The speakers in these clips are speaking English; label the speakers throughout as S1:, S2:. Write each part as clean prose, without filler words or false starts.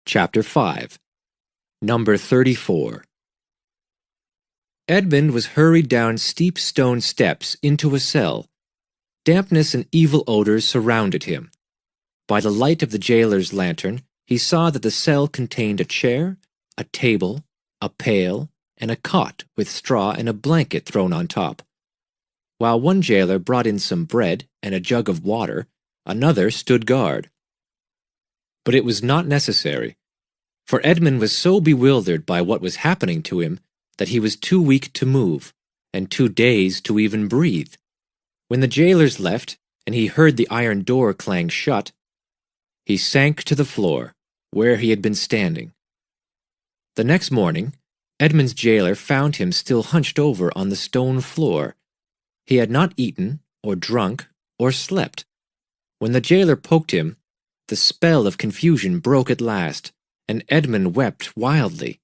S1: Chapter 5. Number 34. Edmund was hurried down steep stone steps into a cell. Dampness and evil odors surrounded him. By the light of the jailer's lantern, he saw that the cell contained a chair, a table, a pail, and a cot with straw and a blanket thrown on top. While one jailer brought in some bread and a jug of water, another stood guard. But it was not necessary, for Edmund was so bewildered by what was happening to him that he was too weak to move, and too dazed to even breathe. When the jailers left, and he heard the iron door clang shut, he sank to the floor, where he had been standing. The next morning, Edmund's jailer found him still hunched over on the stone floor. He had not eaten, or drunk, or slept. When the jailer poked him, the spell of confusion broke at last, and Edmund wept wildly.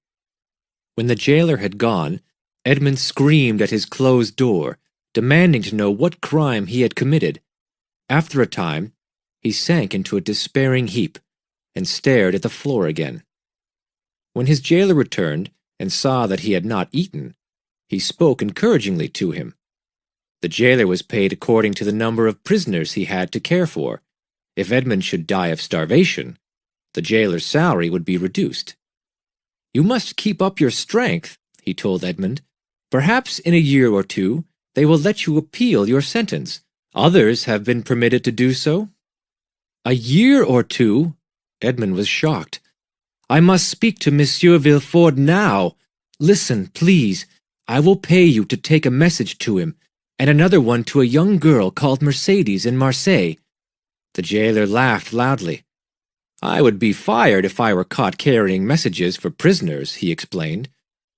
S1: When the jailer had gone, Edmund screamed at his closed door, demanding to know what crime he had committed. After a time, he sank into a despairing heap, and stared at the floor again. When his jailer returned, and saw that he had not eaten, he spoke encouragingly to him. The jailer was paid according to the number of prisoners he had to care for. If Edmund should die of starvation, the jailer's salary would be reduced. "You must keep up your strength," he told Edmund. "Perhaps in a year or two they will let you appeal your sentence. Others have been permitted to do so." "A year or two?" Edmund was shocked. "I must speak to Monsieur Villefort now. Listen, please. I will pay you to take a message to him, and another one to a young girl called Mercedes in Marseille." The jailer laughed loudly. "I would be fired if I were caught carrying messages for prisoners," he explained.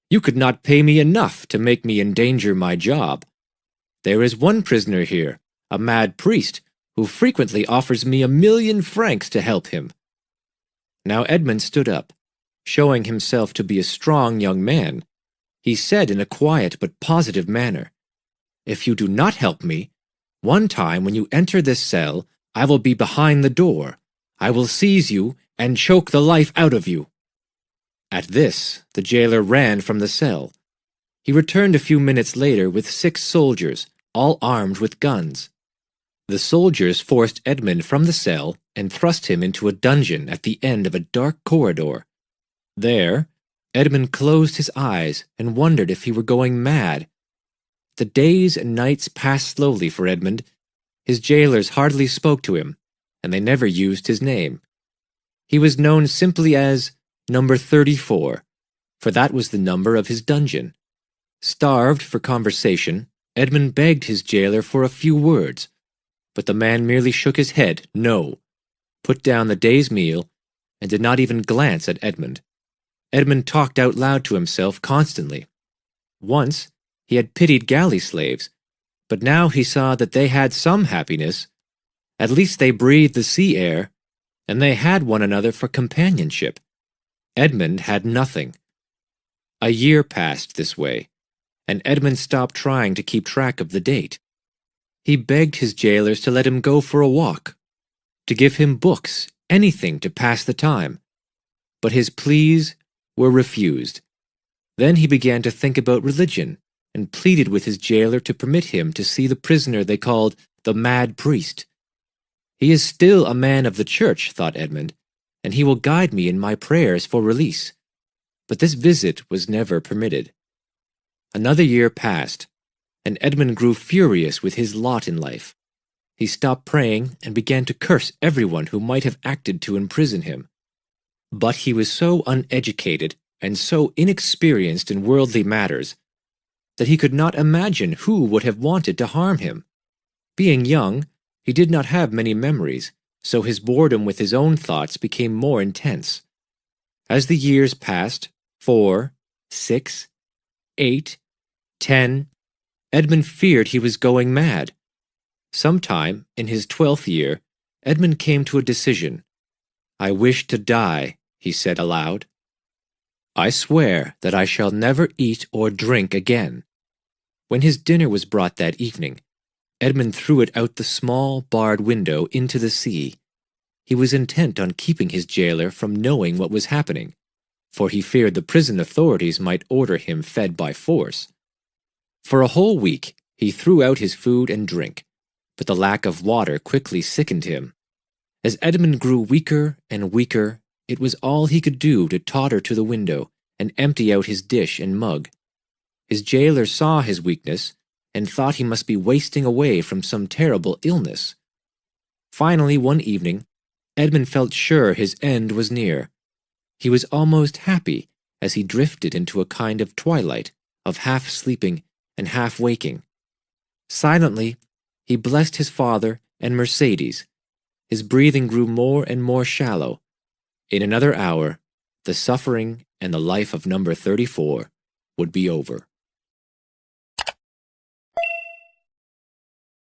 S1: "You could not pay me enough to make me endanger my job. There is one prisoner here, a mad priest, who frequently offers me 1,000,000 francs to help him." Now Edmund stood up. Showing himself to be a strong young man, he said in a quiet but positive manner, "If you do not help me, one time when you enter this cell, I will be behind the door. I will seize you and choke the life out of you." At this, the jailer ran from the cell. He returned a few minutes later with 6 soldiers, all armed with guns. The soldiers forced Edmund from the cell and thrust him into a dungeon at the end of a dark corridor. There, Edmund closed his eyes and wondered if he were going mad. The days and nights passed slowly for Edmund. His jailers hardly spoke to him, and they never used his name. He was known simply as Number 34, for that was the number of his dungeon. Starved for conversation, Edmund begged his jailer for a few words, but the man merely shook his head no, put down the day's meal, and did not even glance at Edmund. Edmund talked out loud to himself constantly. Once, he had pitied galley slaves, but now he saw that they had some happiness. At least they breathed the sea air, and they had one another for companionship. Edmund had nothing. A year passed this way, and Edmund stopped trying to keep track of the date. He begged his jailers to let him go for a walk, to give him books, anything to pass the time. But his pleas were refused. Then he began to think about religion, and pleaded with his jailer to permit him to see the prisoner they called the mad priest. "He is still a man of the church," thought Edmund, "and he will guide me in my prayers for release." But this visit was never permitted. Another year passed, and Edmund grew furious with his lot in life. He stopped praying and began to curse everyone who might have acted to imprison him. But he was so uneducated and so inexperienced in worldly matters that he could not imagine who would have wanted to harm him. Being young, he did not have many memories, so his boredom with his own thoughts became more intense. As the years passed, 4, 6, 8, 10, Edmund feared he was going mad. Sometime in his 12th year, Edmund came to a decision. "I wish to die," he said aloud. "I swear that I shall never eat or drink again." When his dinner was brought that evening, Edmund threw it out the small, barred window into the sea. he was intent on keeping his jailer from knowing what was happening, for he feared the prison authorities might order him fed by force. For a whole week, he threw out his food and drink, but the lack of water quickly sickened him. As Edmund grew weaker and weaker, it was all he could do to totter to the window and empty out his dish and mug. His jailer saw his weakness and thought he must be wasting away from some terrible illness. Finally, one evening, Edmund felt sure his end was near. He was almost happy as he drifted into a kind of twilight of half sleeping and half waking. Silently, he blessed his father and Mercedes. His breathing grew more and more shallow. In another hour, the suffering and the life of number 34 would be over.